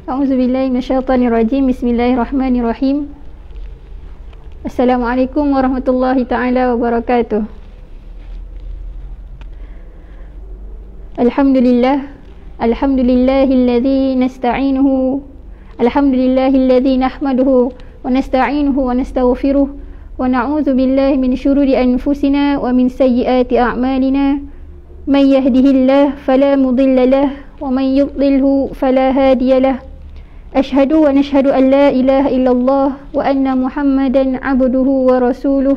A'udzubillahi minasyaitonirrajim. Bismillahirrahmanirrahim. Assalamualaikum warahmatullahi taala wabarakatuh. Alhamdulillahilladzi nasta'inuhu alhamdulillahilladzi nahmaduhu wa nasta'inuhu wa nastaghfiruh wa na'udzu billahi min syururi anfusina wa min sayyiati a'malina. May yahdihillahu fala mudilla lahu wa may yudlilhu fala hadiya lahu. Ashhadu wa nashhadu an la ilaha illallah wa anna Muhammadan abduhu wa rasuluh.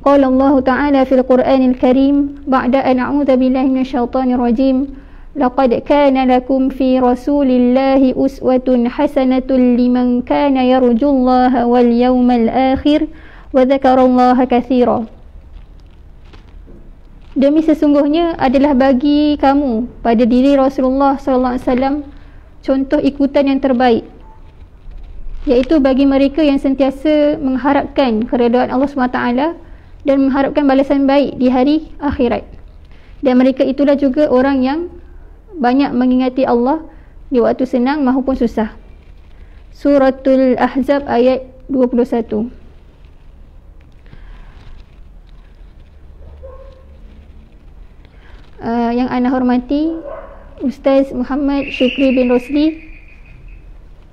Qala Allah Ta'ala fil Qur'anil Karim ba'da an a'udzu billahi minasyaitonir rajim. Laqad kana lakum fi Rasulillahi uswatun hasanatun liman kana yarjullaha wal yawmal akhir wa dzakarallaha katsira. Demi sesungguhnya adalah bagi kamu pada diri Rasulullah sallallahu alaihi wasallam contoh ikutan yang terbaik, iaitu bagi mereka yang sentiasa mengharapkan keredaan Allah SWT dan mengharapkan balasan baik di hari akhirat. Dan mereka itulah juga orang yang banyak mengingati Allah di waktu senang maupun susah. Suratul Ahzab ayat 21. Yang ana hormati Ustaz Muhammad Syukri bin Rosli,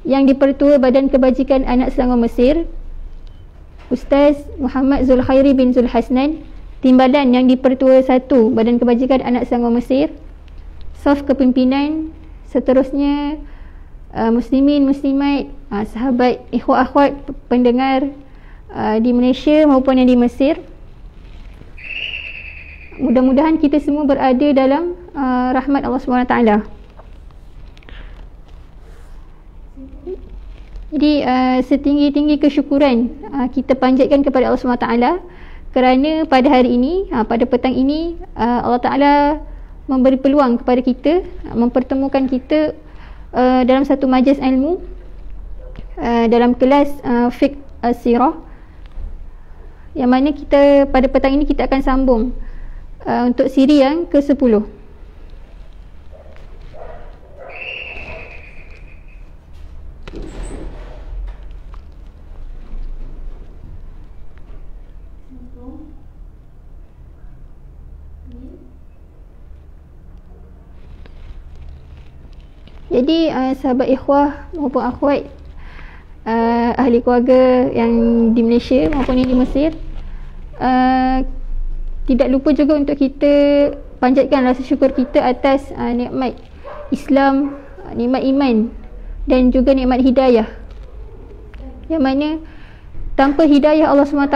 yang di-Pertua Badan Kebajikan Anak Selangor Mesir, Ustaz Muhammad Zulkhairi bin Zulhasnan, Timbalan yang di-Pertua 1 Badan Kebajikan Anak Selangor Mesir, Saf Kepimpinan, seterusnya muslimin, muslimat, sahabat, ikhwah akhwat, pendengar di Malaysia maupun yang di Mesir. Mudah-mudahan kita semua berada dalam rahmat Allah SWT. Jadi setinggi-tinggi kesyukuran kita panjatkan kepada Allah SWT kerana pada hari ini, pada petang ini, Allah Ta'ala memberi peluang kepada kita, mempertemukan kita dalam satu majlis ilmu, dalam kelas fiqh as-sirah, yang mana kita pada petang ini kita akan sambung untuk siri yang ke-10. Jadi sahabat ikhwah maupun akhwat, ahli keluarga yang di Malaysia maupun yang di Mesir, tidak lupa juga untuk kita panjatkan rasa syukur kita atas nikmat Islam, nikmat iman dan juga nikmat hidayah, yang mana tanpa hidayah Allah SWT,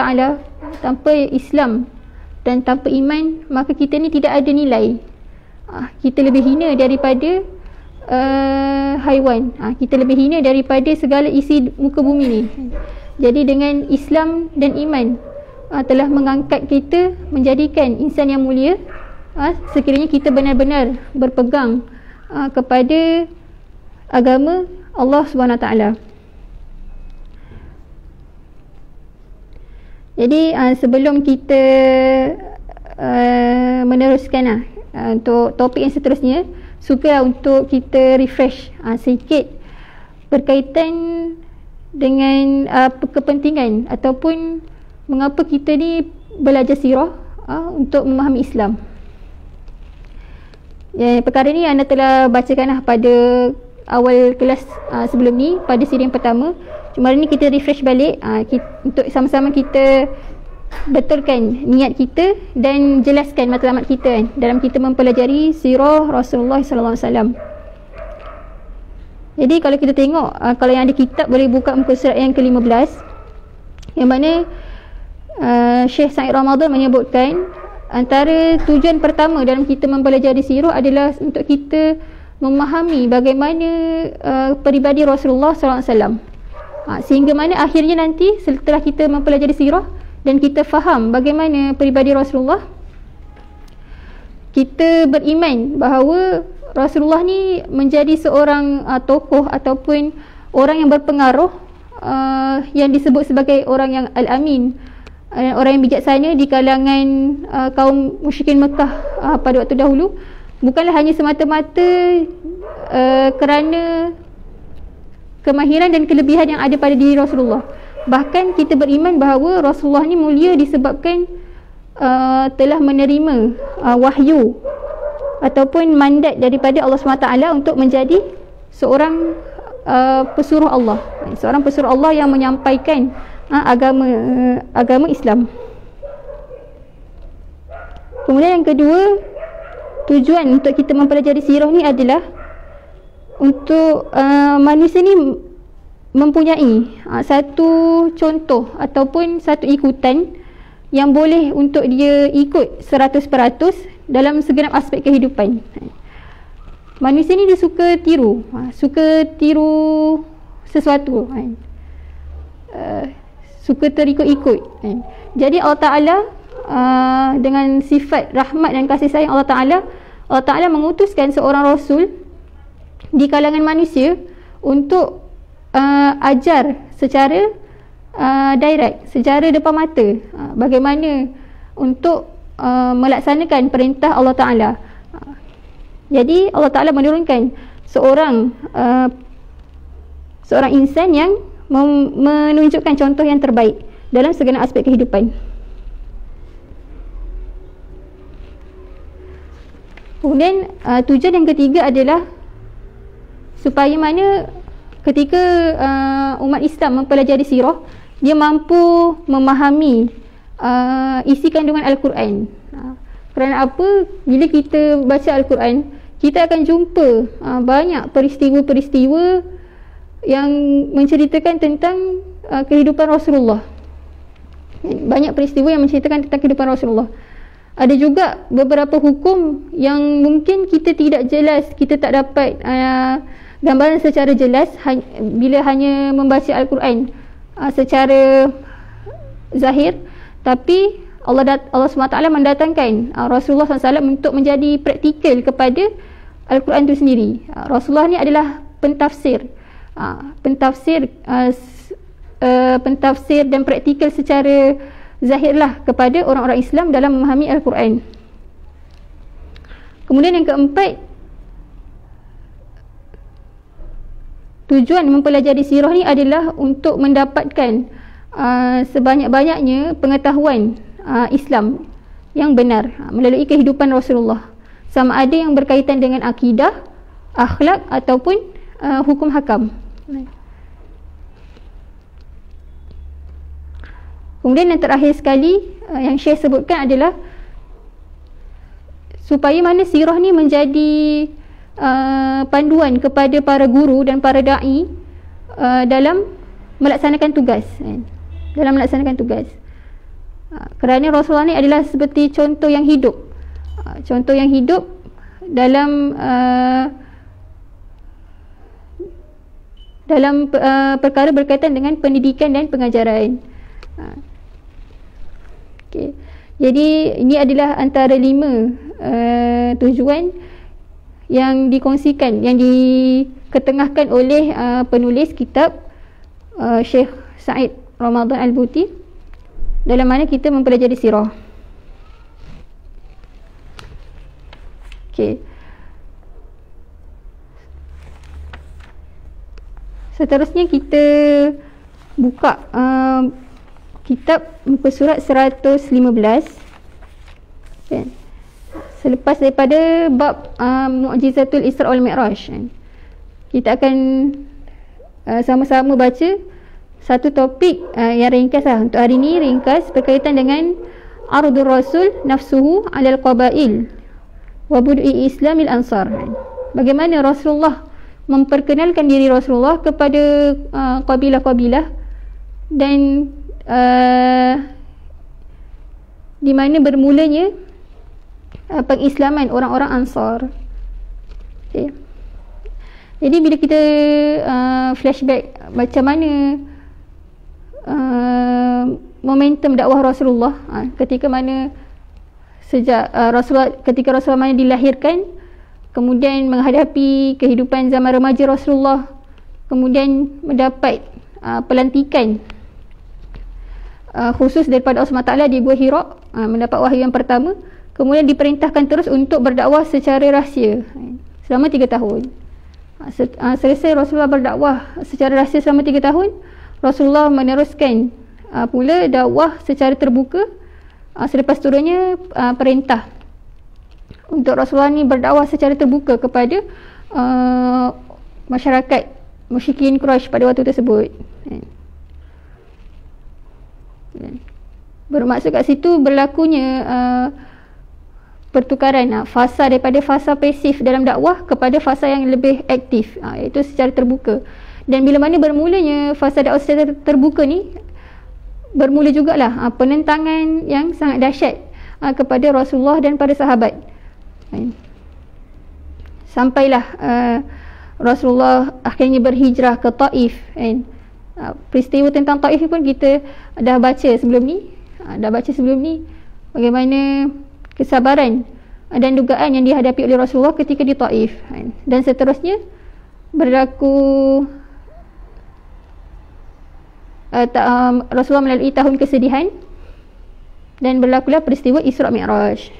tanpa Islam dan tanpa iman, maka kita ni tidak ada nilai. Kita lebih hina daripada haiwan, kita lebih hina daripada segala isi muka bumi ni. Jadi dengan Islam dan iman telah mengangkat kita, menjadikan insan yang mulia, sekiranya kita benar-benar berpegang kepada agama Allah SWT. Jadi sebelum kita meneruskan untuk topik yang seterusnya, suka untuk kita refresh sedikit berkaitan dengan kepentingan ataupun mengapa kita ni belajar sirah untuk memahami Islam. Perkara ni anda telah bacakan pada awal kelas sebelum ni, pada siri yang pertama. Cuma hari ni kita refresh balik untuk sama-sama kita betulkan niat kita dan jelaskan matlamat kita dalam kita mempelajari sirah Rasulullah SAW. Jadi kalau kita tengok, kalau yang ada kitab boleh buka muka surat yang ke-15, yang mana Syekh Said Ramadan menyebutkan antara tujuan pertama dalam kita mempelajari sirah adalah untuk kita memahami bagaimana peribadi Rasulullah SAW, sehingga mana akhirnya nanti setelah kita mempelajari sirah dan kita faham bagaimana peribadi Rasulullah, kita beriman bahawa Rasulullah ni menjadi seorang tokoh ataupun orang yang berpengaruh, yang disebut sebagai orang yang al-amin, orang yang bijaksana di kalangan kaum musyrikin Mekah pada waktu dahulu, bukanlah hanya semata-mata kerana kemahiran dan kelebihan yang ada pada diri Rasulullah. Bahkan kita beriman bahawa Rasulullah ni mulia disebabkan telah menerima wahyu ataupun mandat daripada Allah SWT untuk menjadi seorang pesuruh Allah, seorang pesuruh Allah yang menyampaikan agama Islam. Kemudian yang kedua, tujuan untuk kita mempelajari sirah ni adalah untuk manusia ni mempunyai satu contoh ataupun satu ikutan yang boleh untuk dia ikut 100% dalam segenap aspek kehidupan. Manusia ni dia suka tiru sesuatu, suka terikut-ikut. Jadi Allah Ta'ala dengan sifat rahmat dan kasih sayang Allah Ta'ala mengutuskan seorang Rasul di kalangan manusia untuk ajar secara direct, secara depan mata, bagaimana untuk melaksanakan perintah Allah Ta'ala. Jadi Allah Ta'ala menurunkan seorang insan yang menunjukkan contoh yang terbaik dalam segenap aspek kehidupan. Kemudian tujuan yang ketiga adalah supaya mana ketika umat Islam mempelajari sirah, dia mampu memahami isi kandungan Al-Quran. Kerana apa? Bila kita baca Al-Quran, kita akan jumpa banyak peristiwa-peristiwa yang menceritakan tentang kehidupan Rasulullah. Banyak peristiwa yang menceritakan tentang kehidupan Rasulullah. Ada juga beberapa hukum yang mungkin kita tidak jelas, kita tak dapat gambaran secara jelas bila hanya membaca Al-Quran secara zahir. Tapi Allah SWT mendatangkan Rasulullah SAW untuk menjadi praktikal kepada Al-Quran itu sendiri. Rasulullah ni adalah pentafsir dan praktikal secara zahirlah kepada orang-orang Islam dalam memahami Al-Quran. Kemudian yang keempat, tujuan mempelajari sirah ni adalah untuk mendapatkan sebanyak-banyaknya pengetahuan Islam yang benar melalui kehidupan Rasulullah, sama ada yang berkaitan dengan akidah, akhlak ataupun hukum hakam. Kemudian yang terakhir sekali yang Syekh sebutkan adalah supaya mana sirah ni menjadi panduan kepada para guru dan para da'i dalam melaksanakan tugas. Kerana Rasulullah ni adalah seperti contoh yang hidup, dalam perkara berkaitan dengan pendidikan dan pengajaran. Okay. Jadi ini adalah antara 5 tujuan yang dikongsikan, yang diketengahkan oleh penulis kitab Syekh Said Ramadan Al-Buti dalam mana kita mempelajari sirah. Okay. Seterusnya kita buka kitab muka surat 115. Okay. Selepas daripada bab Mu'jizatul Isra wal Mi'raj, kita akan sama-sama baca satu topik yang ringkas lah. Untuk hari ini ringkas berkaitan dengan Ardul Rasul Nafsuhu alal Qabail wa Bud'i Islamil Ansar. Bagaimana Rasulullah memperkenalkan diri Rasulullah kepada kabilah-kabilah dan di mana bermulanya pengislaman orang-orang Ansar. Okay. Jadi bila kita flashback macam mana momentum dakwah Rasulullah, ketika mana sejak ketika Rasulullah dilahirkan, kemudian menghadapi kehidupan zaman remaja Rasulullah, kemudian mendapat pelantikan khusus daripada Allah SWT di Gua Hira, mendapat wahyu yang pertama, kemudian diperintahkan terus untuk berdakwah secara rahsia selama 3 tahun. Selesai Rasulullah berdakwah secara rahsia selama 3 tahun, Rasulullah meneruskan pula dakwah secara terbuka selepas turunnya perintah untuk Rasulullah ni berdakwah secara terbuka kepada masyarakat musyrikin Quraisy pada waktu tersebut. Bermaksud kat situ berlakunya pertukaran fasa daripada fasa pasif dalam dakwah kepada fasa yang lebih aktif, iaitu secara terbuka. Dan bila mana bermulanya fasa dakwah secara terbuka ni, bermula jugalah penentangan yang sangat dahsyat kepada Rasulullah dan para sahabat. Sampailah Rasulullah akhirnya berhijrah ke Taif. Peristiwa tentang Taif pun kita dah baca sebelum ni. Bagaimana kesabaran dan dugaan yang dihadapi oleh Rasulullah ketika di Taif. Dan seterusnya berlaku Rasulullah melalui tahun kesedihan dan berlakulah peristiwa Isra' Mi'raj.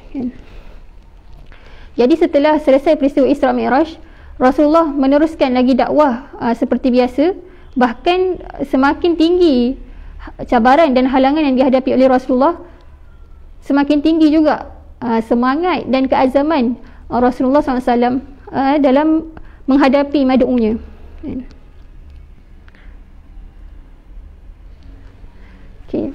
Jadi setelah selesai peristiwa Isra' Mi'raj, Rasulullah meneruskan lagi dakwah seperti biasa. Bahkan semakin tinggi cabaran dan halangan yang dihadapi oleh Rasulullah, semakin tinggi juga semangat dan keazaman Rasulullah SAW dalam menghadapi mad'unya. Okay.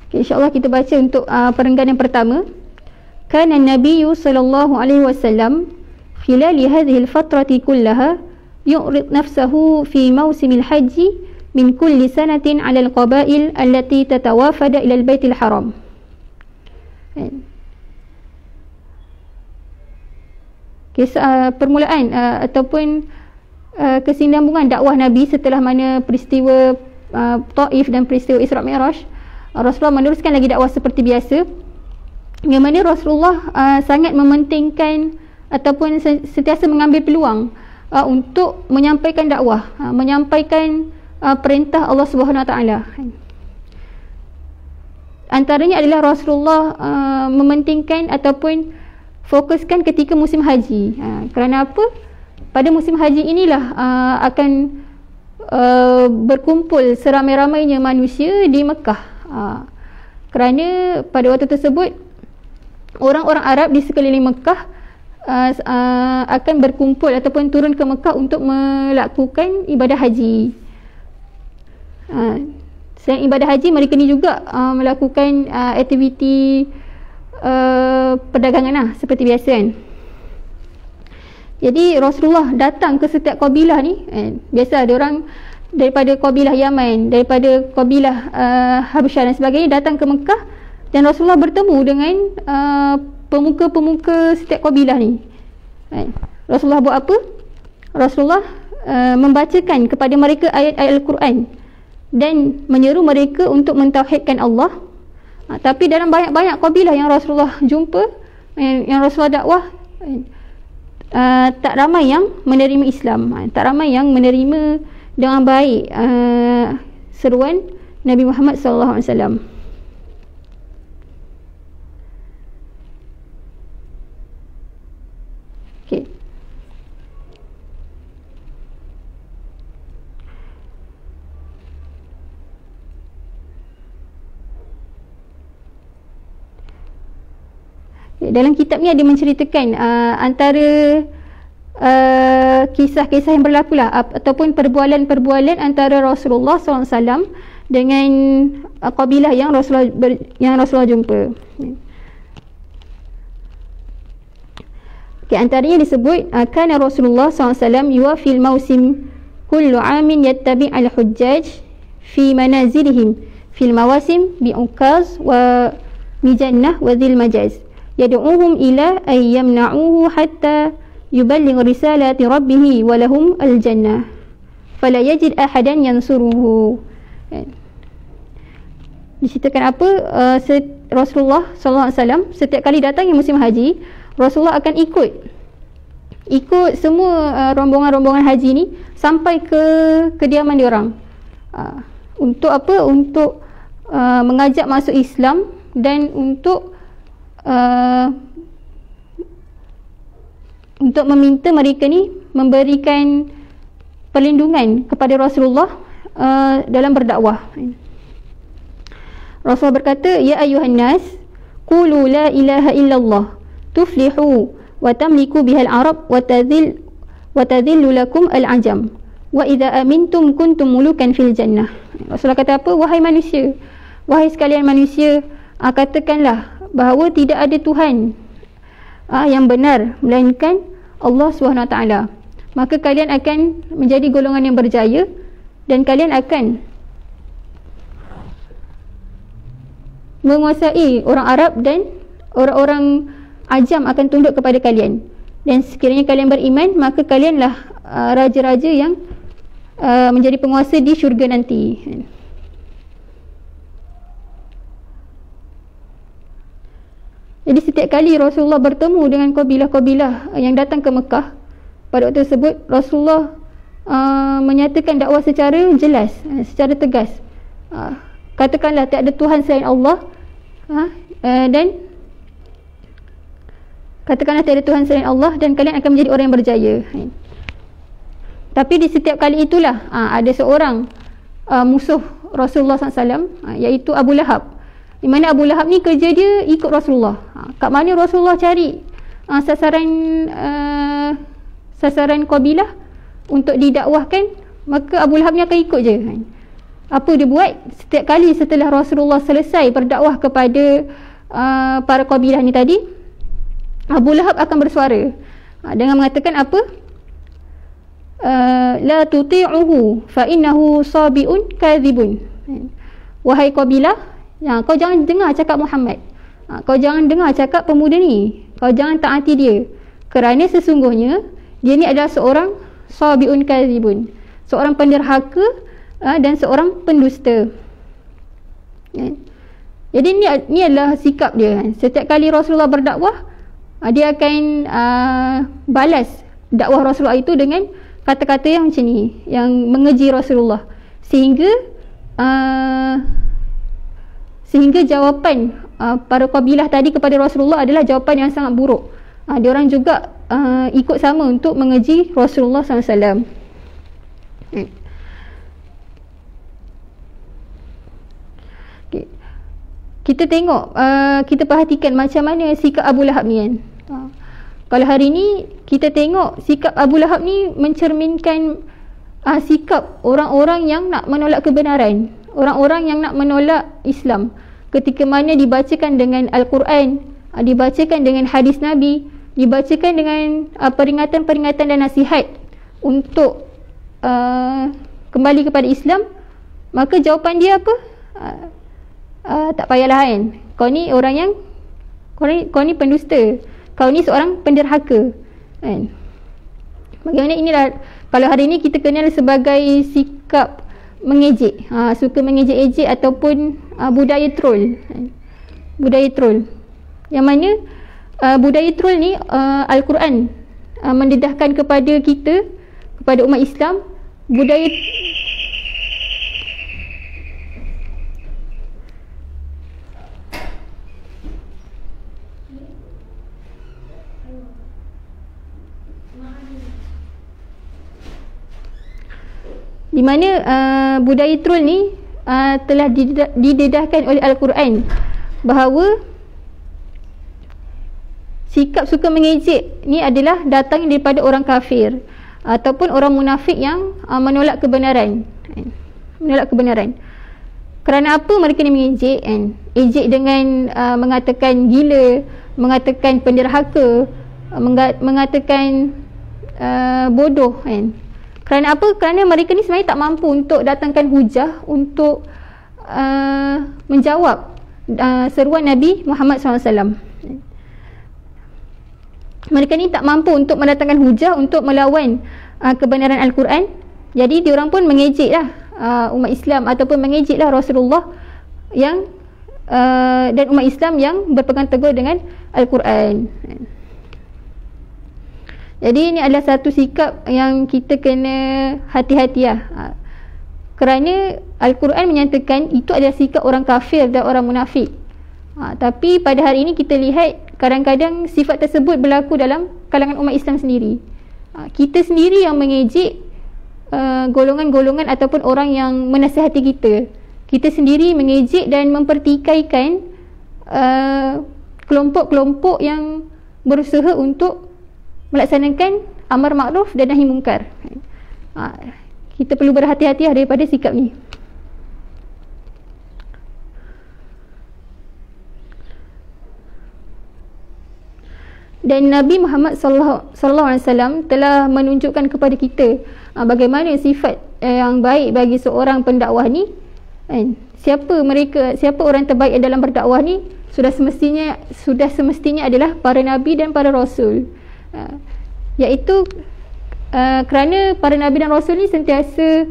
InsyaAllah kita baca untuk perenggan yang pertama. Kana Nabi sallallahu alaihi wasallam khilali hadhihi al-fatrati kullaha yu'rid nafsahu fi mawsimil haji min kulli sanatin 'ala al-qabail allati tatawafada ila al-baitil haram. Kisah permulaan ataupun kesinambungan dakwah Nabi setelah mana peristiwa Taif dan peristiwa Isra' Mi'raj. Rasulullah meneruskan lagi dakwah seperti biasa, yang mana Rasulullah sangat mementingkan ataupun sentiasa mengambil peluang untuk menyampaikan dakwah, menyampaikan perintah Allah Subhanahu Wa Taala. Antaranya adalah Rasulullah mementingkan ataupun fokuskan ketika musim haji. Kerana apa? Pada musim haji inilah akan berkumpul seramai-ramainya manusia di Mekah. Kerana pada waktu tersebut orang-orang Arab di sekeliling Mekah akan berkumpul ataupun turun ke Mekah untuk melakukan ibadah haji. Selain ibadah haji, mereka ni juga melakukan aktiviti perdagangan lah, seperti biasa kan. Jadi Rasulullah datang ke setiap kabilah ni, biasa ada orang daripada kabilah Yaman, daripada kabilah Habsyah dan sebagainya datang ke Mekah, dan Rasulullah bertemu dengan pemuka-pemuka setiap kabilah ni. Rasulullah buat apa? Rasulullah membacakan kepada mereka ayat-ayat Al-Quran dan menyeru mereka untuk mentauhidkan Allah. Tapi dalam banyak-banyak kabilah yang Rasulullah jumpa, yang Rasulullah dakwah, tak ramai yang menerima Islam, tak ramai yang menerima dengan baik seruan Nabi Muhammad SAW. Okay. Dalam kitab ni ada menceritakan antara kisah-kisah yang berlaku lah, ataupun perbualan-perbualan antara Rasulullah SAW dengan kabilah yang Rasulullah jumpa. Antaranya disebut kana Rasulullah SAW yuwafil mausim kullu amin yattabi' al-hujjaj fi manazilihim fil mawasim bi'ukaz wa mijannah wa dhil majaz yad'uhum ila ay yamna'uhu hatta yuballigh risalati rabbih wa lahum al-jannah fala yajid ahadan yansuruhu. Diceritakan apa? Rasulullah SAW setiap kali datang musim haji, Rasulullah akan ikut semua rombongan-rombongan haji ni sampai ke kediaman diorang, Untuk apa? Untuk mengajak masuk Islam dan untuk meminta mereka ni memberikan perlindungan kepada Rasulullah dalam berdakwah. Rasulullah berkata, ya ayuhan nas, qulu la ilaha illallah tuflihu wa tamliku bihal arab wa tadhillu lakum al-ajam wa idza amintum kuntum mulukan fil jannah. Rasulullah kata apa? Wahai manusia, wahai sekalian manusia, katakanlah bahawa tidak ada Tuhan yang benar melainkan Allah SWT. Maka kalian akan menjadi golongan yang berjaya dan kalian akan menguasai orang Arab dan orang-orang ajam akan tunduk kepada kalian. Dan sekiranya kalian beriman, maka kalianlah raja-raja yang menjadi penguasa di syurga nanti. Jadi setiap kali Rasulullah bertemu dengan kabilah-kabilah yang datang ke Mekah, pada waktu tersebut Rasulullah menyatakan dakwah secara jelas, secara tegas. Katakanlah tiada Tuhan selain Allah, dan katakanlah tiada Tuhan selain Allah dan kalian akan menjadi orang yang berjaya. Tapi di setiap kali itulah ada seorang musuh Rasulullah SAW, iaitu Abu Lahab. Di mana Abu Lahab ni kerja dia ikut Rasulullah. Kat mana Rasulullah cari sasaran kabilah untuk didakwahkan, maka Abu Lahab ni akan ikut je. Apa dia buat? Setiap kali setelah Rasulullah selesai berdakwah kepada para kabilah ni tadi, Abu Lahab akan bersuara dengan mengatakan apa? La tuti'uhu fa innahu sabiun kadhibun. Wahai kabilah, kau jangan dengar cakap Muhammad. Kau jangan dengar cakap pemuda ni. Kau jangan taati dia, kerana sesungguhnya dia ni adalah seorang sabiun kadhibun, seorang penderhaka dan seorang pendusta. Jadi ni adalah sikap dia. Setiap kali Rasulullah berdakwah, dia akan balas dakwah Rasulullah itu dengan kata-kata yang macam ni, yang mengeji Rasulullah, sehingga jawapan para kabilah tadi kepada Rasulullah adalah jawapan yang sangat buruk. Dia orang juga ikut sama untuk mengeji Rasulullah SAW. Kita tengok, kita perhatikan macam mana sikap Abu Lahab ni kan. Kalau hari ni kita tengok sikap Abu Lahab ni mencerminkan sikap orang-orang yang nak menolak kebenaran, orang-orang yang nak menolak Islam. Ketika mana dibacakan dengan Al-Quran, dibacakan dengan hadis Nabi, dibacakan dengan peringatan-peringatan dan nasihat untuk kembali kepada Islam, maka jawapan dia apa? Tak payahlah kan, kau ni orang yang kau ni pendusta, kau ni seorang penderhaka kan. Bagaimana inilah kalau hari ni kita kenal sebagai sikap mengejek, suka mengejek-ejek ataupun budaya troll kan? Budaya troll yang mana budaya troll ni Al-Quran mendedahkan kepada kita, kepada umat Islam, budaya di mana budaya troll ni telah didedahkan oleh Al-Quran bahawa sikap suka mengejek ni adalah datang daripada orang kafir ataupun orang munafik yang menolak kebenaran. Menolak kebenaran. Kerana apa mereka ni mengejek kan? Ejek dengan mengatakan gila, mengatakan penderhaka, mengatakan bodoh kan? Kerana apa? Kerana mereka ni sebenarnya tak mampu untuk datangkan hujah untuk menjawab seruan Nabi Muhammad SAW. Mereka ni tak mampu untuk mendatangkan hujah untuk melawan kebenaran Al-Quran. Jadi diorang pun mengejeklah umat Islam ataupun mengejeklah Rasulullah yang dan umat Islam yang berpegang teguh dengan Al-Quran. Jadi ini adalah satu sikap yang kita kena hati-hati lah. kerana Al-Quran menyatakan itu adalah sikap orang kafir dan orang munafik. Tapi pada hari ini kita lihat kadang-kadang sifat tersebut berlaku dalam kalangan umat Islam sendiri. Kita sendiri yang mengejek golongan-golongan ataupun orang yang menasihati kita. Kita sendiri mengejek dan mempertikaikan kelompok-kelompok yang berusaha untuk melaksanakan amar makruf dan nahi mungkar. Kita perlu berhati-hati daripada sikap ni. Dan Nabi Muhammad sallallahu alaihi wasallam telah menunjukkan kepada kita bagaimana sifat yang baik bagi seorang pendakwah ni. Siapa orang terbaik dalam berdakwah ni? Sudah semestinya adalah para nabi dan para rasul. Iaitu kerana para nabi dan rasul ni sentiasa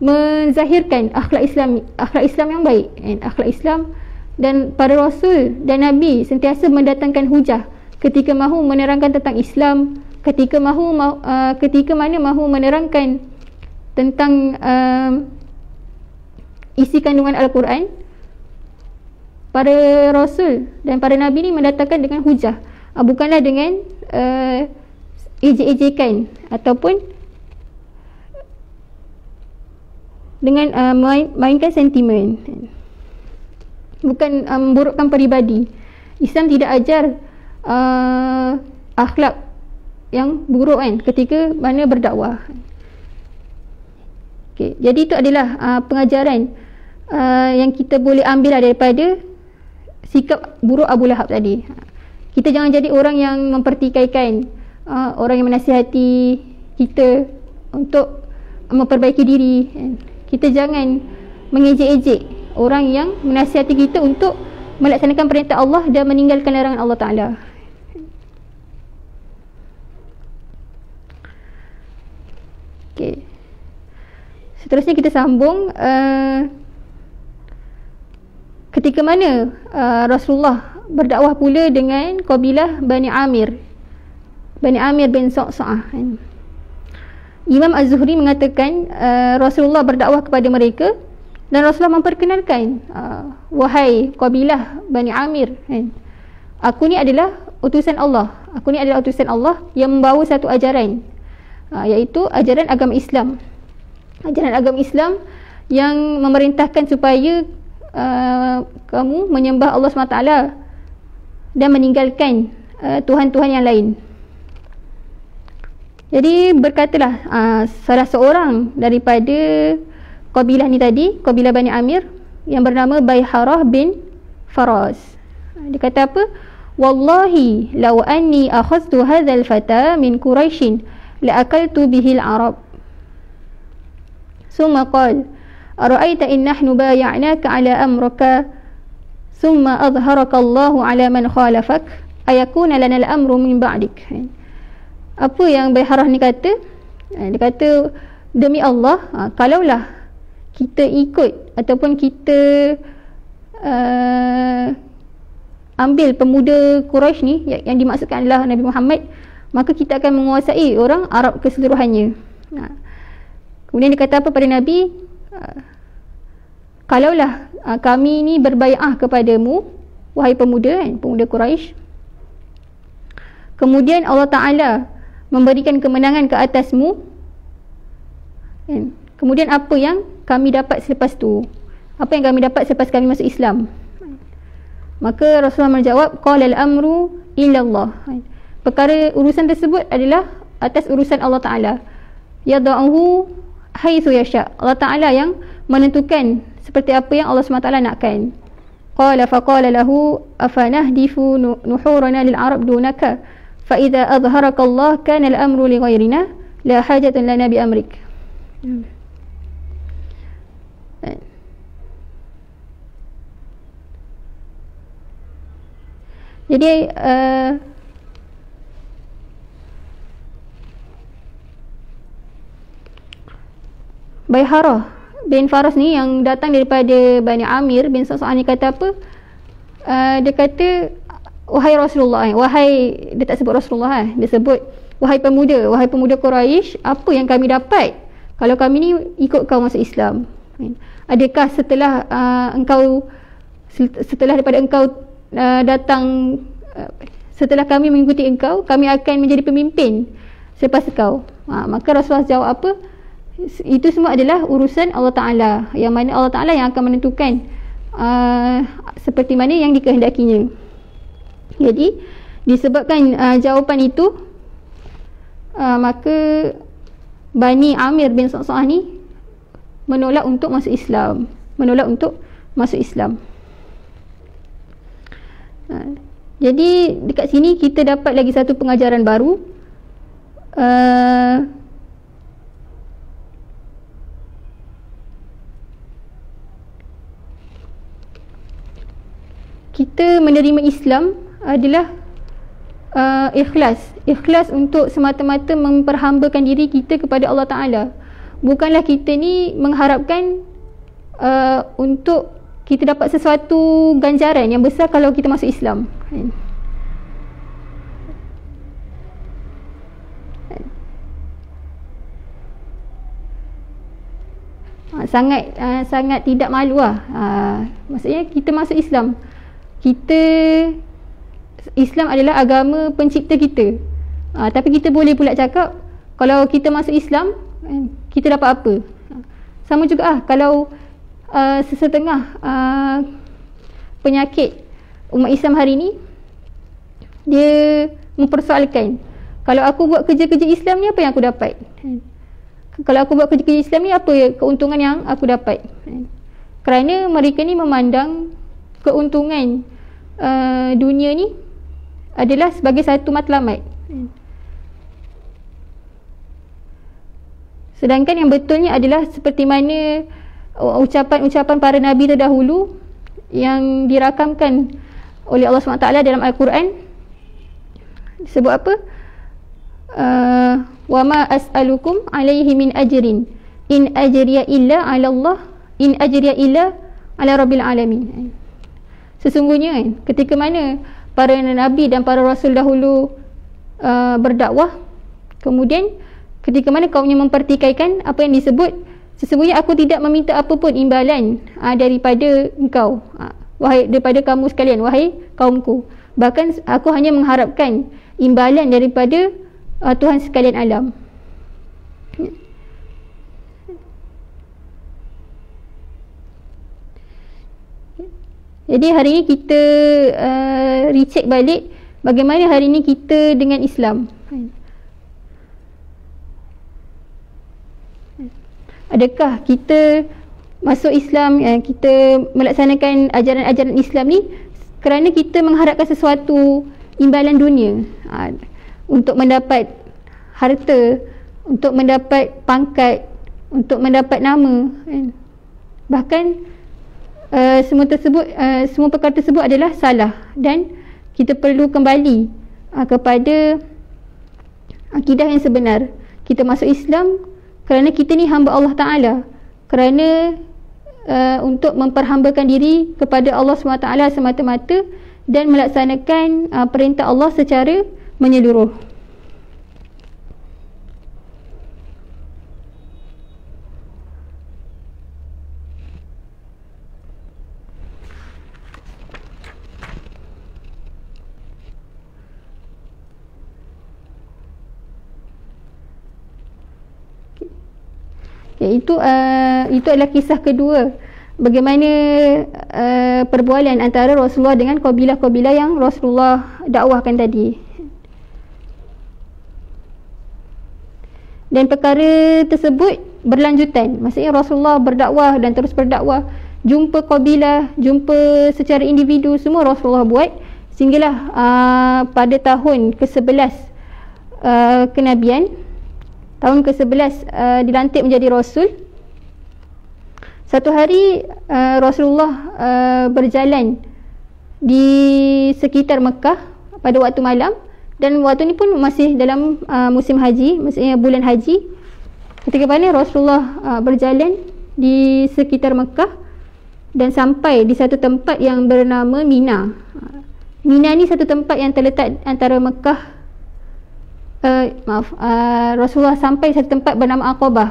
menzahirkan akhlak Islam yang baik, akhlak Islam, dan para rasul dan nabi sentiasa mendatangkan hujah ketika mahu menerangkan tentang Islam, ketika mana mahu menerangkan tentang isi kandungan Al-Quran. Para rasul dan para nabi ni mendatangkan dengan hujah, bukanlah dengan ejek-ejekan ataupun dengan mainkan sentimen, bukan memburukkan peribadi. Islam tidak ajar akhlak yang buruk ketika mana berdakwah. Jadi itu adalah pengajaran yang kita boleh ambil daripada sikap buruk Abu Lahab tadi. Kita jangan jadi orang yang mempertikaikan, orang yang menasihati kita untuk memperbaiki diri. Kita jangan mengejek-ejek orang yang menasihati kita untuk melaksanakan perintah Allah dan meninggalkan larangan Allah Ta'ala. Seterusnya kita sambung ketika mana Rasulullah berdakwah pula dengan kabilah Bani Amir bin Sa'sa'ah. Imam Az-Zuhri mengatakan Rasulullah berdakwah kepada mereka dan Rasulullah memperkenalkan, wahai kabilah Bani Amir, aku ni adalah utusan Allah. Aku ni adalah utusan Allah yang membawa satu ajaran, iaitu ajaran agama Islam. Ajaran agama Islam yang memerintahkan supaya kamu menyembah Allah SWT dan meninggalkan Tuhan-Tuhan yang lain. Jadi berkatalah salah seorang daripada kabilah ni tadi, kabilah Bani Amir, yang bernama Bayharah bin Faras. Dia kata apa? Wallahi law anni akhadtu hadzal fata min Quraisy la akaltu bihi al-arab. Summa qala ara'aita in nahnu bay'anaka ala amrika summa adharaka Allah ala man khalafak ayakuna lana al-amru min ba'dik. Apa yang Bayharah ni kata? Dia kata, demi Allah, kalaulah kita ikut ataupun kita ambil pemuda Quraisy ni, yang dimaksudkan adalah Nabi Muhammad, maka kita akan menguasai orang Arab keseluruhannya. Kemudian dia kata apa pada Nabi? Kalaulah kami ni berbai'ah kepadamu, wahai pemuda Quraisy, kemudian Allah Ta'ala memberikan kemenangan ke atasmu, kemudian apa yang kami dapat selepas tu? Apa yang kami dapat selepas kami masuk Islam? Maka Rasulullah menjawab, qala al-amru illa Allah. Perkara urusan tersebut adalah atas urusan Allah Ta'ala. Yada'uhu haitsu yasha. Allah Ta'ala yang menentukan seperti apa yang Allah SWT nakkan. Qala faqala lahu afanahdifu nuhurana lil arab dunaka fa idza adharaka Allah kana al-amru li ghairina la hajatan lana bi amrik. Jadi Bayharah bin Faras ni yang datang daripada Bani Amir bin Sa'sa'ah ni kata apa? Dia kata, wahai Rasulullah, dia tak sebut Rasulullah, dia sebut wahai pemuda Quraisy, apa yang kami dapat kalau kami ni ikut kau masuk Islam? Adakah setelah setelah daripada engkau datang, setelah kami mengikuti engkau, kami akan menjadi pemimpin selepas kau? Maka Rasulullah jawab apa? Itu semua adalah urusan Allah Ta'ala, yang mana Allah Ta'ala yang akan menentukan seperti mana yang dikehendakinya. Jadi disebabkan jawapan itu, maka Bani Amir bin Sa'sa'ah ni menolak untuk masuk Islam. Jadi dekat sini kita dapat lagi satu pengajaran baru. Kita menerima Islam adalah ikhlas untuk semata-mata memperhambakan diri kita kepada Allah Ta'ala. Bukanlah kita ni mengharapkan untuk kita dapat sesuatu ganjaran yang besar kalau kita masuk Islam. Sangat tidak malu lah. Maksudnya kita masuk Islam, Islam adalah agama pencipta kita. Tapi kita boleh pula cakap, kalau kita masuk Islam, kita dapat apa? Sama juga kalau sesetengah penyakit umat Islam hari ni, dia mempersoalkan, kalau aku buat kerja-kerja Islam ni, apa yang aku dapat? Kalau aku buat kerja-kerja Islam ni, apa keuntungan yang aku dapat? Kerana mereka ni memandang keuntungan dunia ni adalah sebagai satu matlamat. Sedangkan yang betulnya adalah seperti mana ucapan-ucapan para Nabi terdahulu yang dirakamkan oleh Allah SWT dalam Al-Quran. Sebut apa? Wa ma as'alukum alaihi min ajrin in ajriya illa 'ala Allah in ajriya illa 'ala rabbil alamin. Sesungguhnya ketika mana para nabi dan para rasul dahulu berdakwah, kemudian ketika mana kaumnya mempertikaikan apa yang disebut, sesungguhnya aku tidak meminta apa pun imbalan daripada engkau, daripada kamu sekalian, wahai kaumku. Bahkan aku hanya mengharapkan imbalan daripada Tuhan sekalian alam. Jadi hari ini kita recheck balik bagaimana hari ini kita dengan Islam. Adakah kita masuk Islam, kita melaksanakan ajaran-ajaran Islam ni kerana kita mengharapkan sesuatu imbalan dunia, untuk mendapat harta, untuk mendapat pangkat, untuk mendapat nama, bahkan semua perkara tersebut adalah salah, dan kita perlu kembali kepada akidah yang sebenar. Kita masuk Islam kerana kita ni hamba Allah Ta'ala, kerana untuk memperhambakan diri kepada Allah SWT semata-mata dan melaksanakan perintah Allah secara menyeluruh. Itu adalah kisah kedua, bagaimana perbualan antara Rasulullah dengan kabilah-kabilah yang Rasulullah dakwahkan tadi. Dan perkara tersebut berlanjutan, maksudnya Rasulullah berdakwah dan terus berdakwah, jumpa kabilah, jumpa secara individu, semua Rasulullah buat, sehinggalah pada tahun ke-11 kenabian, tahun ke-11 dilantik menjadi Rasul. Satu hari Rasulullah berjalan di sekitar Mekah pada waktu malam, dan waktu ni pun masih dalam musim haji, maksudnya bulan haji. Ketika mana Rasulullah berjalan di sekitar Mekah dan sampai di satu tempat yang bernama Mina. Mina ni satu tempat yang terletak antara Mekah, Rasulullah sampai satu tempat bernama Aqabah.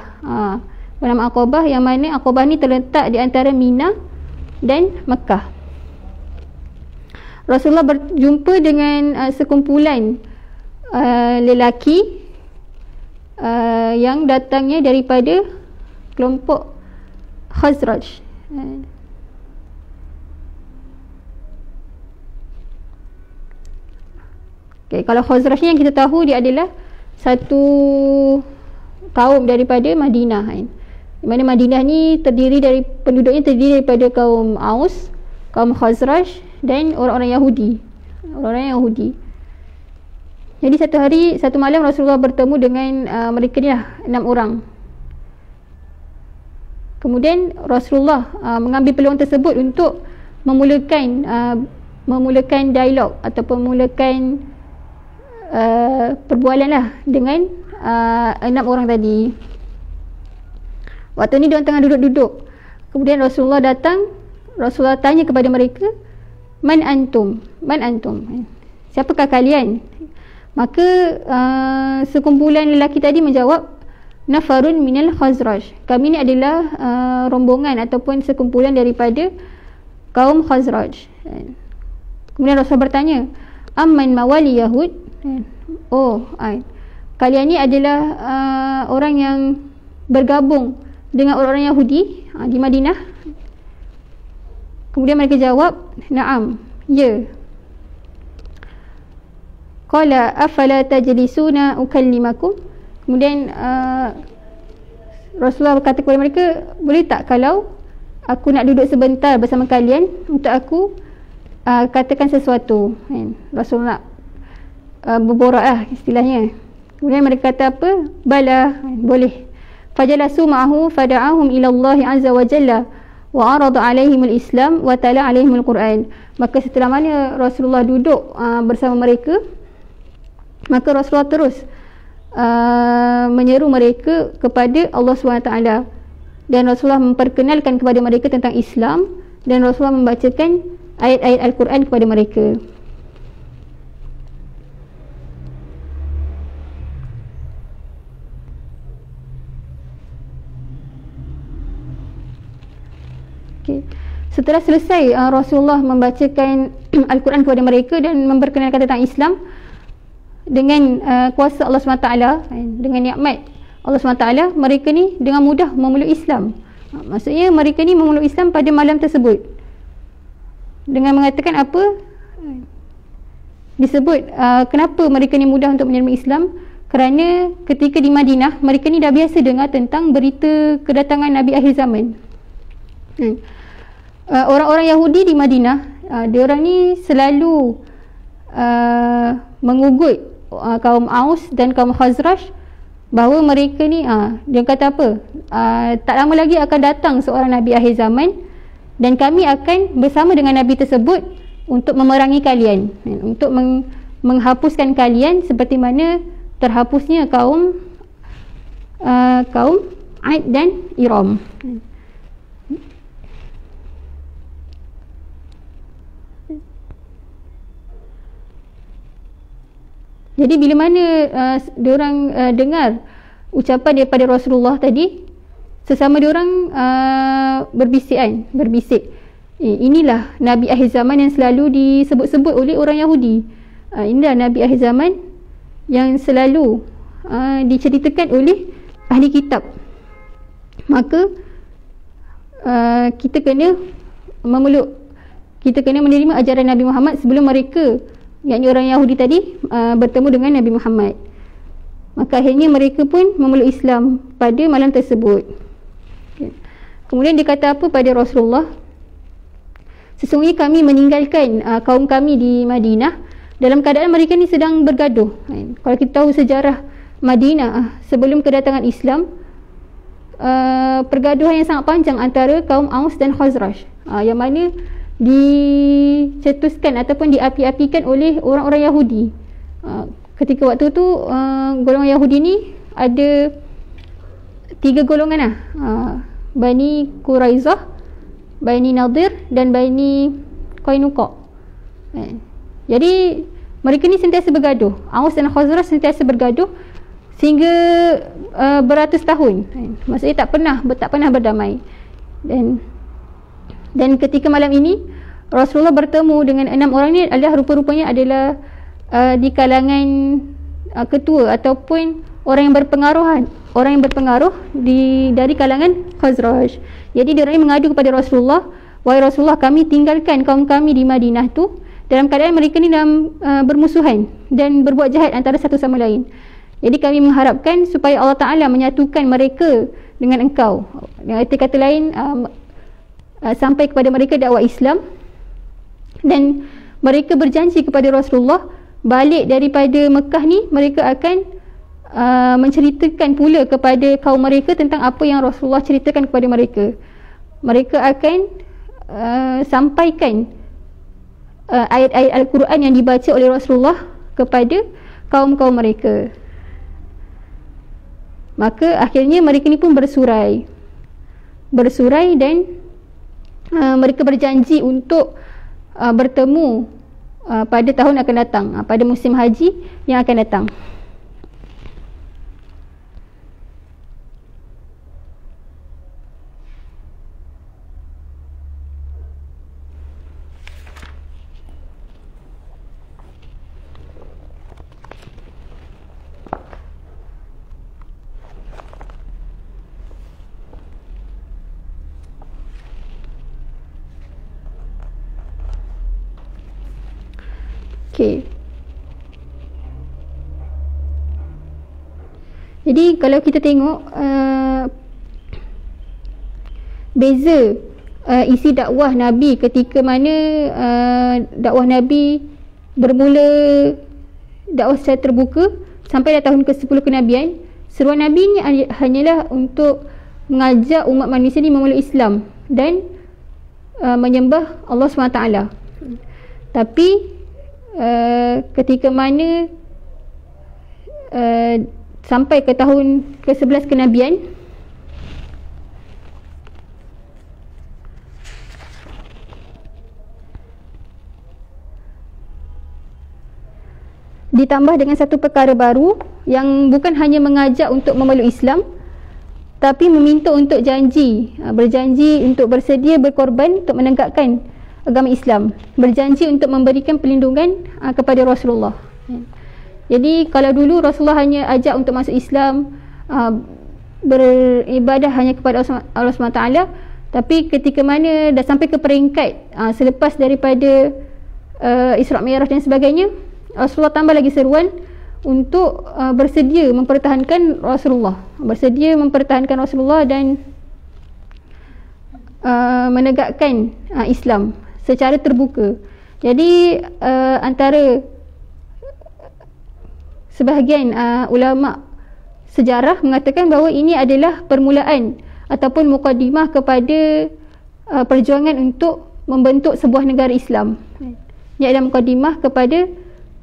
bernama Aqabah, yang mana Aqabah ni terletak di antara Mina dan Mekah. Rasulullah berjumpa dengan sekumpulan lelaki yang datangnya daripada kelompok Khazraj. Okay, kalau Khazraj ni yang kita tahu dia adalah satu kaum daripada Madinah kan. Di mana Madinah ni penduduknya terdiri daripada kaum Aus, kaum Khazraj dan orang-orang Yahudi. Orang-orang Yahudi. Jadi satu malam Rasulullah bertemu dengan mereka ni lah, 6 orang. Kemudian Rasulullah mengambil peluang tersebut untuk memulakan dialog ataupun memulakan perbualan lah dengan 6 orang tadi. Waktu ni diorang tengah duduk-duduk. Kemudian Rasulullah datang. Rasulullah tanya kepada mereka, Man antum? Siapakah kalian? Maka sekumpulan lelaki tadi menjawab, Nafarun minal Khazraj. Kami ni adalah rombongan ataupun sekumpulan daripada kaum Khazraj. Kemudian Rasulullah bertanya, Amman mawali Yahud? Kalian ni adalah orang yang bergabung dengan orang-orang Yahudi di Madinah? Kemudian mereka jawab, Naam, ya. Qala afala tajlisuna ukallimakum. Kemudian Rasulullah berkata kepada mereka, boleh tak kalau aku nak duduk sebentar bersama kalian untuk aku katakan sesuatu. Rasulullah nak berborak lah istilahnya. Kemudian mereka kata apa? Bala, boleh. Fajalasu ma'ahu fada'ahum ila Allah azza wa jalla wa arada alaihim al-islam wa tala alaihim al-Quran. Maka setelah mana Rasulullah duduk bersama mereka, maka Rasulullah terus menyeru mereka kepada Allah SWT, dan Rasulullah memperkenalkan kepada mereka tentang Islam, dan Rasulullah membacakan ayat-ayat Al-Quran kepada mereka. Setelah selesai Rasulullah membacakan Al-Quran kepada mereka dan memperkenalkan tentang Islam dengan kuasa Allah SWT, dengan nikmat Allah SWT, mereka ni dengan mudah memeluk Islam. Maksudnya mereka ni memeluk Islam pada malam tersebut dengan mengatakan apa? Disebut kenapa mereka ni mudah untuk menerima Islam? Kerana ketika di Madinah, mereka ni dah biasa dengar tentang berita kedatangan Nabi akhir zaman. Orang-orang Yahudi di Madinah, diorang ni selalu mengugut kaum Aus dan kaum Khazraj bahawa mereka ni dia kata apa, tak lama lagi akan datang seorang Nabi akhir zaman dan kami akan bersama dengan Nabi tersebut untuk memerangi kalian, untuk menghapuskan kalian seperti mana terhapusnya kaum Aid dan Iram. Jadi bila mana diorang dengar ucapan daripada Rasulullah tadi, sesama diorang berbisik. Inilah Nabi akhir zaman yang selalu disebut-sebut oleh orang Yahudi. Inilah Nabi akhir zaman yang selalu diceritakan oleh ahli kitab. Maka kita kena memeluk, kita kena menerima ajaran Nabi Muhammad sebelum mereka, yakni orang Yahudi tadi, bertemu dengan Nabi Muhammad. Maka akhirnya mereka pun memeluk Islam pada malam tersebut. Kemudian dia kata apa pada Rasulullah? Sesungguhnya kami meninggalkan kaum kami di Madinah dalam keadaan mereka ni sedang bergaduh. Kalau kita tahu sejarah Madinah sebelum kedatangan Islam, pergaduhan yang sangat panjang antara kaum Aus dan Khazraj, yang mana dicetuskan ataupun diapi-apikan oleh orang-orang Yahudi. Ketika waktu tu golongan Yahudi ni ada 3 golongan lah, Bani Quraizah, Bani Nadir dan Bani Qainuqa. Jadi mereka ni sentiasa bergaduh. Aus dan Khazraj sentiasa bergaduh sehingga beratus tahun. Maksudnya tak pernah berdamai. Dan ketika malam ini Rasulullah bertemu dengan 6 orang ni adalah rupa-rupanya adalah di kalangan ketua ataupun orang yang berpengaruh dari kalangan Khazraj. Jadi dia orang mengadu kepada Rasulullah, wahai Rasulullah, kami tinggalkan kaum kami di Madinah tu dalam keadaan mereka ni dalam bermusuhan dan berbuat jahat antara satu sama lain. Jadi kami mengharapkan supaya Allah Ta'ala menyatukan mereka dengan engkau. Dengan arti kata lain, sampai kepada mereka dakwah Islam. Dan mereka berjanji kepada Rasulullah, balik daripada Mekah ni mereka akan menceritakan pula kepada kaum mereka tentang apa yang Rasulullah ceritakan kepada mereka. Mereka akan sampaikan ayat-ayat Al-Quran yang dibaca oleh Rasulullah kepada kaum-kaum mereka. Maka akhirnya mereka ni pun bersurai dan mereka berjanji untuk bertemu pada tahun akan datang, pada musim haji yang akan datang. Okay. Jadi kalau kita tengok beza isi dakwah Nabi ketika mana dakwah Nabi bermula dakwah secara terbuka sampai dah tahun ke-10 kenabian, seruan Nabi ni hanyalah untuk mengajak umat manusia ni memeluk Islam dan menyembah Allah SWT. Tapi ketika mana sampai ke tahun ke-11 kenabian, ditambah dengan satu perkara baru yang bukan hanya mengajak untuk memeluk Islam, tapi meminta untuk berjanji untuk bersedia berkorban untuk menegakkan agama Islam, berjanji untuk memberikan perlindungan kepada Rasulullah. Jadi kalau dulu Rasulullah hanya ajak untuk masuk Islam, beribadah hanya kepada Allah SWT, tapi ketika mana dah sampai ke peringkat selepas daripada Isra' Mi'raj dan sebagainya, Rasulullah tambah lagi seruan untuk bersedia mempertahankan Rasulullah, dan menegakkan Islam secara terbuka. Jadi antara sebahagian ulama sejarah mengatakan bahawa ini adalah permulaan ataupun mukadimah kepada perjuangan untuk membentuk sebuah negara Islam. Ini adalah mukadimah kepada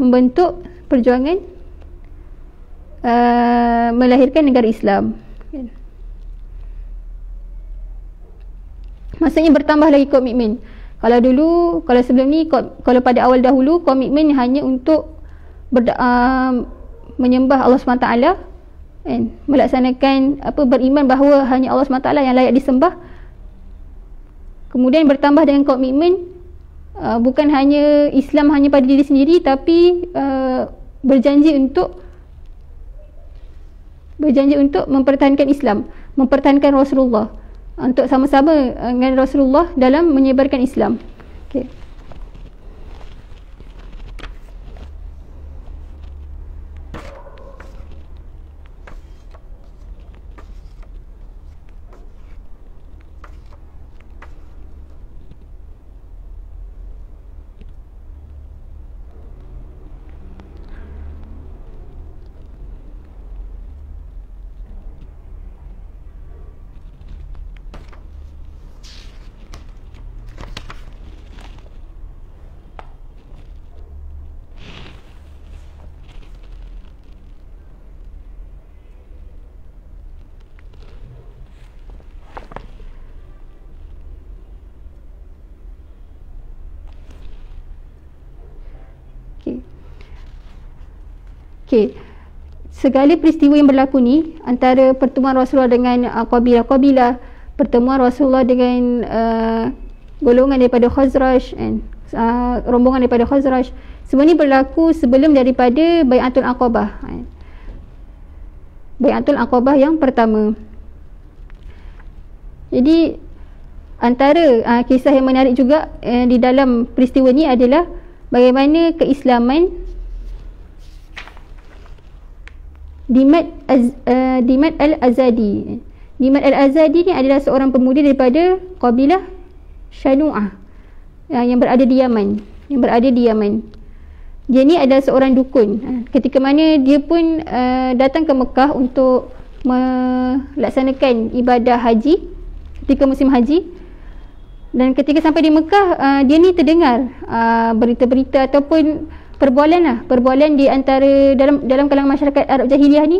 membentuk perjuangan melahirkan negara Islam. Maksudnya bertambah lagi komitmen. Kalau sebelum ni, kalau pada awal dahulu komitmen hanya untuk menyembah Allah SWT, melaksanakan beriman bahawa hanya Allah SWT yang layak disembah. Kemudian bertambah dengan komitmen bukan hanya Islam hanya pada diri sendiri, tapi berjanji untuk mempertahankan Islam, mempertahankan Rasulullah, untuk sama-sama dengan Rasulullah dalam menyebarkan Islam. Okay. segala peristiwa yang berlaku ni, antara pertemuan Rasulullah dengan kabilah-kabilah, pertemuan Rasulullah dengan golongan daripada Khazraj, rombongan daripada Khazraj, semua ni berlaku sebelum daripada Bai'atul Aqabah. Bai'atul Aqabah yang pertama. Jadi antara kisah yang menarik juga di dalam peristiwa ni adalah bagaimana keislaman Dimat al-Azadi. Dimat al-Azadi ni adalah seorang pemuda daripada kabilah Shanu'ah yang berada di Yaman. Dia ni adalah seorang dukun. Ketika mana dia pun datang ke Mekah untuk melaksanakan ibadah haji ketika musim haji. Dan ketika sampai di Mekah, dia ni terdengar berita-berita ataupun perbualan di antara dalam kalangan masyarakat Arab Jahiliyah ni,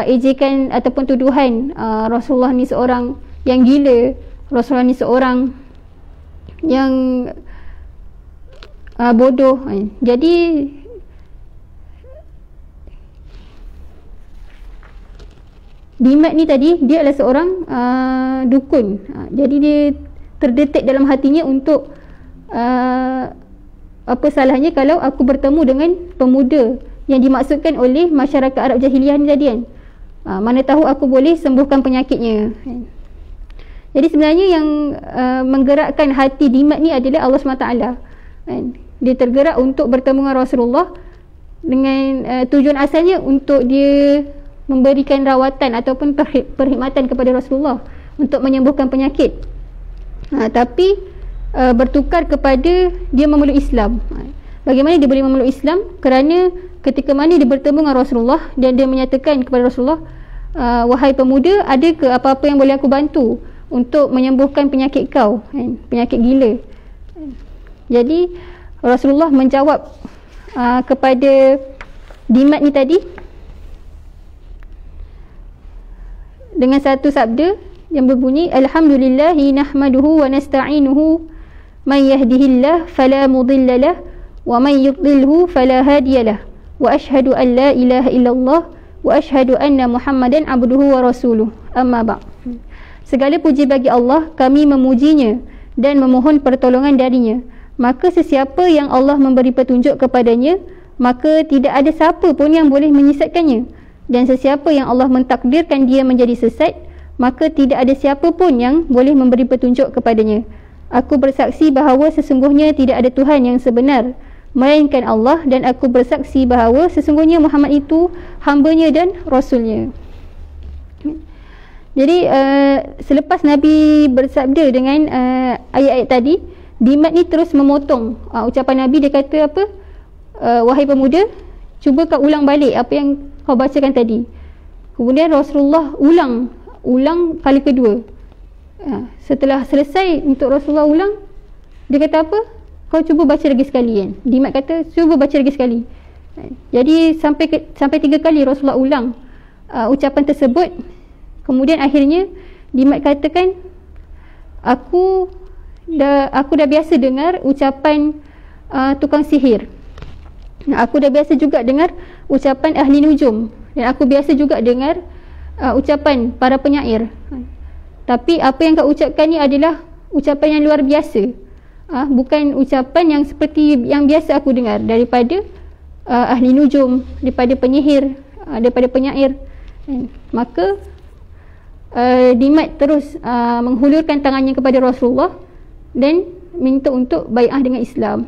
ejekan ataupun tuduhan Rasulullah ni seorang yang gila, Rasulullah ni seorang yang bodoh. Jadi Dimat ni tadi dia adalah seorang dukun. Jadi dia terdetik dalam hatinya untuk apa salahnya kalau aku bertemu dengan pemuda yang dimaksudkan oleh masyarakat Arab Jahiliyah ni tadi kan. Mana tahu aku boleh sembuhkan penyakitnya. Jadi sebenarnya yang menggerakkan hati Dimat ni adalah Allah SWT. Dia tergerak untuk bertemu dengan Rasulullah dengan tujuan asalnya untuk dia memberikan rawatan ataupun perkhidmatan kepada Rasulullah untuk menyembuhkan penyakit. Tapi bertukar kepada dia memeluk Islam. Bagaimana dia boleh memeluk Islam? Kerana ketika mana dia bertemu dengan Rasulullah dan dia menyatakan kepada Rasulullah, wahai pemuda, ada ke apa-apa yang boleh aku bantu untuk menyembuhkan penyakit kau, penyakit gila? Jadi Rasulullah menjawab kepada Dimat ni tadi dengan satu sabda yang berbunyi, alhamdulillahi nahmaduhu wa nasta'inuhu man yahdihillah fala mudilla lah wa man yudlilhu fala hadiyalah wa ashhadu an la ilaha illallah wa ashhadu anna muhammadan abduhu wa rasuluh, amma ba'd. Segala puji bagi Allah, kami memujinya dan memohon pertolongan darinya. Maka sesiapa yang Allah memberi petunjuk kepadanya, maka tidak ada siapa pun yang boleh menyesatkannya. Dan sesiapa yang Allah mentakdirkan dia menjadi sesat, maka tidak ada siapa pun yang boleh memberi petunjuk kepadanya. Aku bersaksi bahawa sesungguhnya tidak ada Tuhan yang sebenar melainkan Allah, dan aku bersaksi bahawa sesungguhnya Muhammad itu hamba-Nya dan Rasul-Nya. Jadi selepas Nabi bersabda dengan ayat-ayat tadi, Dimat ni terus memotong ucapan Nabi. Dia kata apa? Wahai pemuda, cuba kau ulang balik apa yang kau bacakan tadi. Kemudian Rasulullah ulang kali kedua. Setelah selesai untuk Rasulullah ulang, dia kata apa? Kau cuba baca lagi sekali kan. Dimat kata cuba baca lagi sekali. Jadi sampai 3 kali Rasulullah ulang ucapan tersebut. Kemudian akhirnya Dimat katakan, aku dah biasa dengar ucapan tukang sihir. Aku dah biasa juga dengar ucapan ahli nujum, dan aku biasa juga dengar ucapan para penyair. Tapi apa yang kau ucapkan ni adalah ucapan yang luar biasa. Bukan ucapan yang seperti yang biasa aku dengar daripada ahli nujum, daripada penyihir, daripada penyair. Maka Dimat terus menghulurkan tangannya kepada Rasulullah dan minta untuk bai'ah dengan Islam.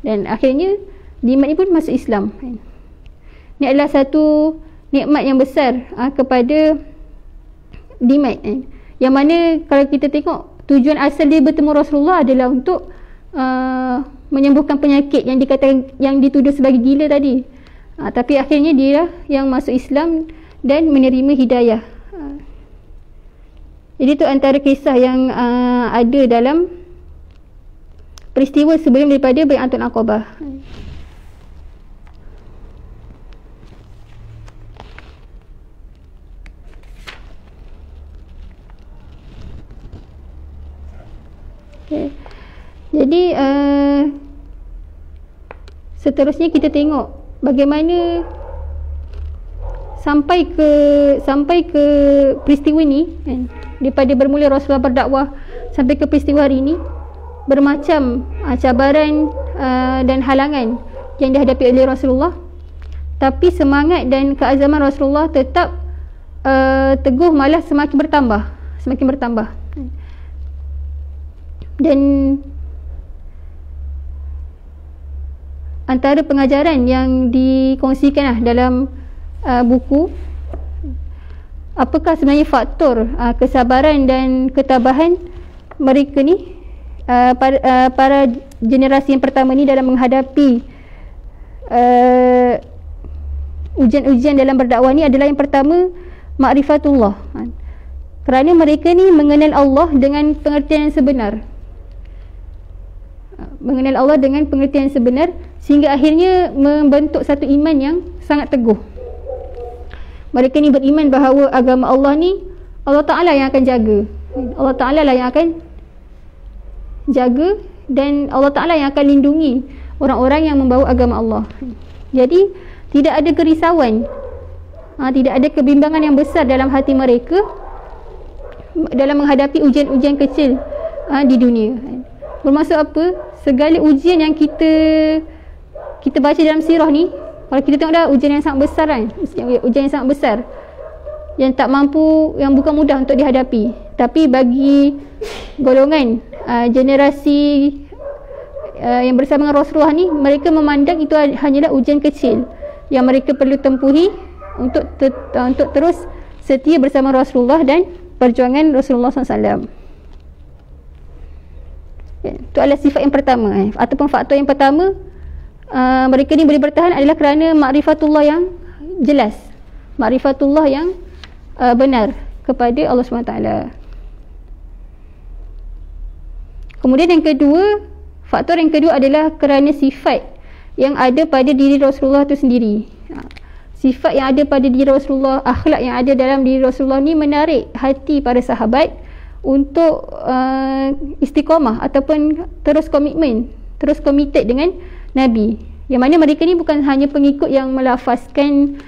Dan akhirnya Dimat ni pun masuk Islam. Ini adalah satu nikmat yang besar kepada Dimat. Yang mana kalau kita tengok, tujuan asal dia bertemu Rasulullah adalah untuk menyembuhkan penyakit yang dikatakan, yang dituduh sebagai gila tadi. Tapi akhirnya dia yang masuk Islam dan menerima hidayah. Jadi itu antara kisah yang ada dalam peristiwa sebelum daripada Bai'atul Aqabah. Okay. Jadi seterusnya kita tengok bagaimana sampai ke peristiwa ni kan, daripada bermula Rasulullah berdakwah sampai ke peristiwa hari ini, bermacam cabaran dan halangan yang dihadapi oleh Rasulullah, tapi semangat dan keazaman Rasulullah tetap teguh, malah semakin bertambah. Dan antara pengajaran yang dikongsikan dalam buku, apakah sebenarnya faktor kesabaran dan ketabahan mereka ni, para generasi yang pertama ni dalam menghadapi ujian-ujian dalam berdakwah ni adalah yang pertama, ma'rifatullah. Kerana mereka ni mengenal Allah dengan pengertian yang sebenar. Mengenal Allah dengan pengertian yang sebenar, sehingga akhirnya membentuk satu iman yang sangat teguh. Mereka ni beriman bahawa agama Allah ni Allah Ta'ala yang akan jaga. Allah Ta'ala lah yang akan jaga, dan Allah Ta'ala yang akan lindungi orang-orang yang membawa agama Allah. Jadi tidak ada kerisauan, tidak ada kebimbangan yang besar dalam hati mereka dalam menghadapi ujian-ujian kecil di dunia. Bermaksud apa? Segala ujian yang kita baca dalam sirah ni, kalau kita tengok dah, ujian yang sangat besar kan, ujian yang sangat besar, yang tak mampu, yang bukan mudah untuk dihadapi. Tapi bagi golongan generasi yang bersama dengan Rasulullah ni, mereka memandang itu hanyalah ujian kecil yang mereka perlu tempuhi untuk terus setia bersama Rasulullah dan perjuangan Rasulullah SAW. Itu adalah sifat yang pertama, ataupun faktor yang pertama. Mereka ni boleh bertahan adalah kerana ma'rifatullah yang jelas, ma'rifatullah yang benar kepada Allah SWT. Kemudian yang kedua, faktor yang kedua adalah kerana sifat yang ada pada diri Rasulullah itu sendiri. Sifat yang ada pada diri Rasulullah, akhlak yang ada dalam diri Rasulullah ni menarik hati para sahabat untuk istiqamah ataupun terus komitmen, terus committed dengan Nabi. Yang mana mereka ni bukan hanya pengikut yang melafazkan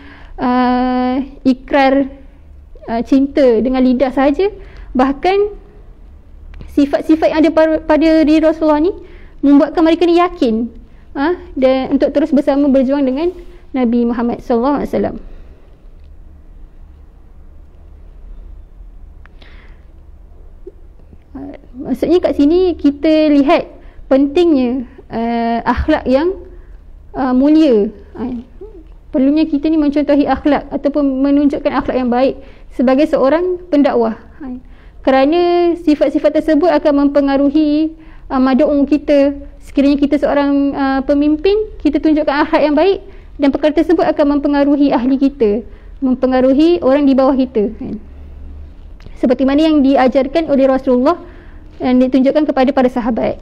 ikrar cinta dengan lidah sahaja, bahkan sifat-sifat yang ada pada diri Rasulullah ni membuatkan mereka ni yakin dan untuk terus bersama berjuang dengan Nabi Muhammad SAW. Maksudnya kat sini kita lihat pentingnya akhlak yang mulia. Perlunya kita ni mencontohi akhlak ataupun menunjukkan akhlak yang baik sebagai seorang pendakwah. Kerana sifat-sifat tersebut akan mempengaruhi madu'u kita. Sekiranya kita seorang pemimpin, kita tunjukkan akhlak yang baik, dan perkara tersebut akan mempengaruhi ahli kita, mempengaruhi orang di bawah kita. Seperti mana yang diajarkan oleh Rasulullah dan ditunjukkan kepada para sahabat.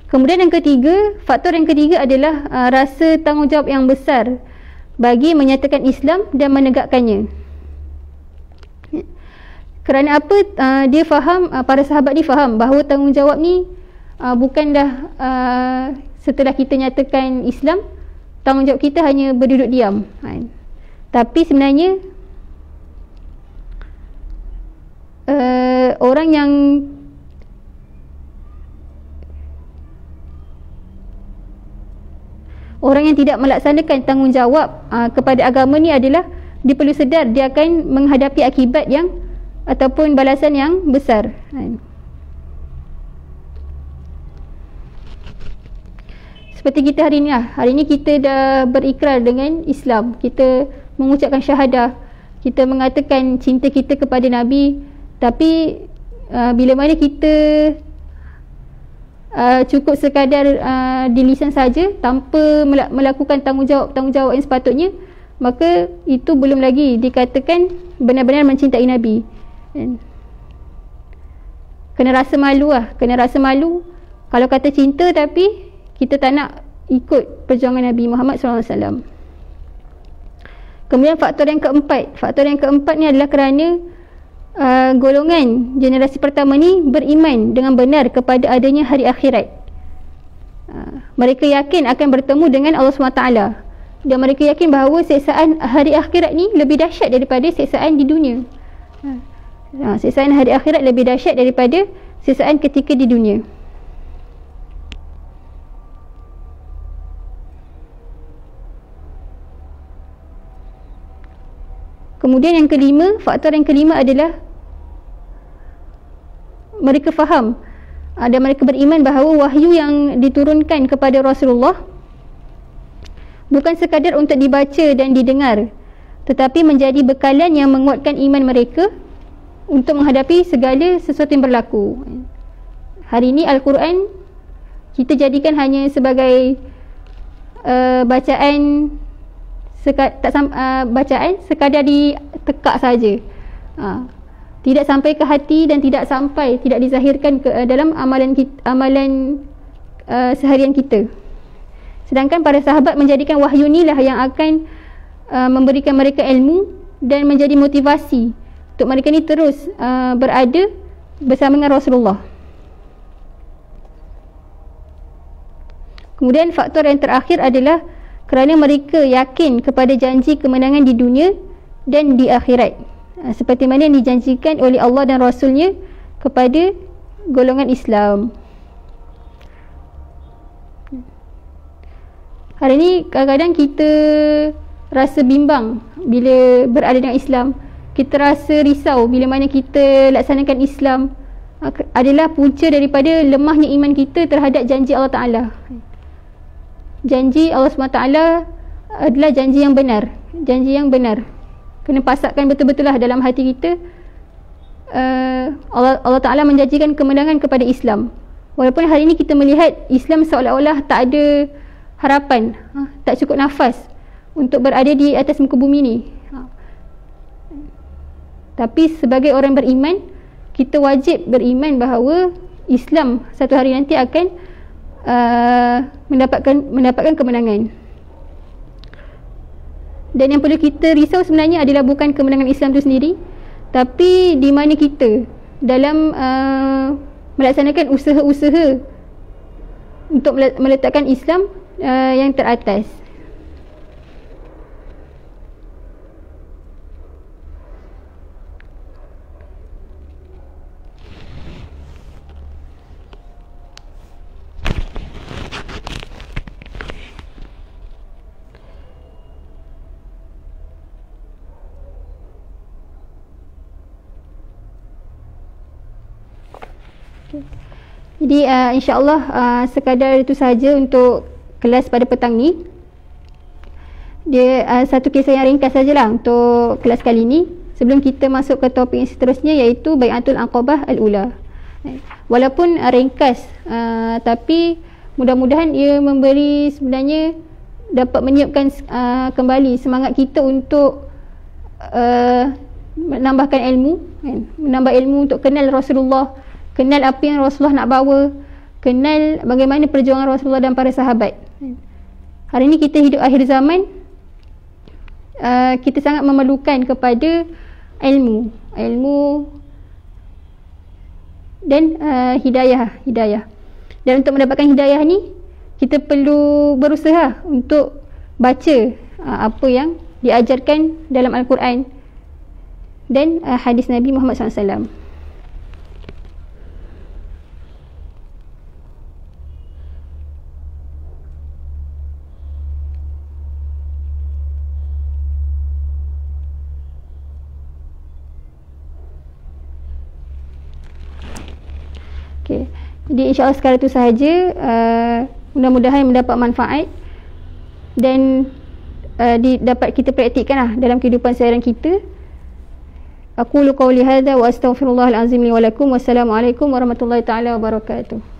Kemudian yang ketiga, faktor yang ketiga adalah rasa tanggungjawab yang besar bagi menyatakan Islam dan menegakkannya. Kerana apa? Dia faham, para sahabat ni faham bahawa tanggungjawab ni bukanlah setelah kita nyatakan Islam, tanggungjawab kita hanya berduduk diam. Tapi sebenarnya orang yang tidak melaksanakan tanggungjawab kepada agama ni adalah, dia perlu sedar dia akan menghadapi akibat yang ataupun balasan yang besar. Seperti kita hari ni lah. Hari ni kita dah berikrar dengan Islam, kita mengucapkan syahadah, kita mengatakan cinta kita kepada Nabi. Tapi bila mana kita cukup sekadar di lisan saja tanpa melakukan tanggungjawab yang sepatutnya, maka itu belum lagi dikatakan benar-benar mencintai Nabi. Kena rasa malu lah, kena rasa malu kalau kata cinta tapi kita tak nak ikut perjuangan Nabi Muhammad SAW. Kemudian faktor yang keempat ni adalah kerana golongan generasi pertama ni beriman dengan benar kepada adanya hari akhirat. Mereka yakin akan bertemu dengan Allah SWT. Dan mereka yakin bahawa siksaan hari akhirat ni lebih dahsyat daripada siksaan di dunia. Siksaan hari akhirat lebih dahsyat daripada siksaan ketika di dunia. Kemudian yang kelima, faktor yang kelima adalah mereka faham dan mereka beriman bahawa wahyu yang diturunkan kepada Rasulullah bukan sekadar untuk dibaca dan didengar, tetapi menjadi bekalan yang menguatkan iman mereka untuk menghadapi segala sesuatu yang berlaku. Hari ini Al-Quran kita jadikan hanya sebagai bacaan bacaan sekadar ditekak saja. Tidak sampai ke hati dan tidak dizahirkan ke dalam amalan seharian kita. Sedangkan para sahabat menjadikan wahyu inilah yang akan memberikan mereka ilmu dan menjadi motivasi untuk mereka ni terus berada bersama dengan Rasulullah. Kemudian faktor yang terakhir adalah kerana mereka yakin kepada janji kemenangan di dunia dan di akhirat, seperti mana yang dijanjikan oleh Allah dan Rasulnya kepada golongan Islam. Hari ni kadang-kadang kita rasa bimbang bila berada dengan Islam. Kita rasa risau bila mana kita laksanakan Islam adalah punca daripada lemahnya iman kita terhadap janji Allah Ta'ala. Janji Allah SWT adalah janji yang benar. Janji yang benar. Kena pasakkan betul-betul lah dalam hati kita. Allah Ta'ala menjanjikan kemenangan kepada Islam. Walaupun hari ini kita melihat Islam seolah-olah tak ada harapan, tak cukup nafas untuk berada di atas muka bumi ni. Tapi sebagai orang beriman, kita wajib beriman bahawa Islam satu hari nanti akan mendapatkan kemenangan. Dan yang perlu kita risau sebenarnya adalah bukan kemenangan Islam itu sendiri, tapi di mana kita dalam melaksanakan usaha-usaha untuk meletakkan Islam yang teratas. Jadi insyaAllah sekadar itu sahaja untuk kelas pada petang ni. Dia satu kisah yang ringkas sajalah untuk kelas kali ni, sebelum kita masuk ke topik yang seterusnya, iaitu Bai'atul Aqabah Al-Ula. Walaupun ringkas, tapi mudah-mudahan ia memberi, sebenarnya dapat menyiapkan kembali semangat kita untuk menambahkan ilmu, menambah ilmu untuk kenal Rasulullah, kenal apa yang Rasulullah nak bawa, kenal bagaimana perjuangan Rasulullah dan para sahabat. Hari ini kita hidup akhir zaman, kita sangat memerlukan kepada ilmu dan hidayah. Dan untuk mendapatkan hidayah ni, kita perlu berusaha untuk baca apa yang diajarkan dalam Al-Quran dan hadis Nabi Muhammad SAW. Okay. Jadi insyaAllah sekarang itu sahaja. Mudah-mudahan mendapat manfaat dan dapat kita praktikkan lah dalam kehidupan seharian kita. Aqulu qawli hadza wa astaghfirullahal azim li wa lakum. Wassalamualaikum warahmatullahi taala wabarakatuh.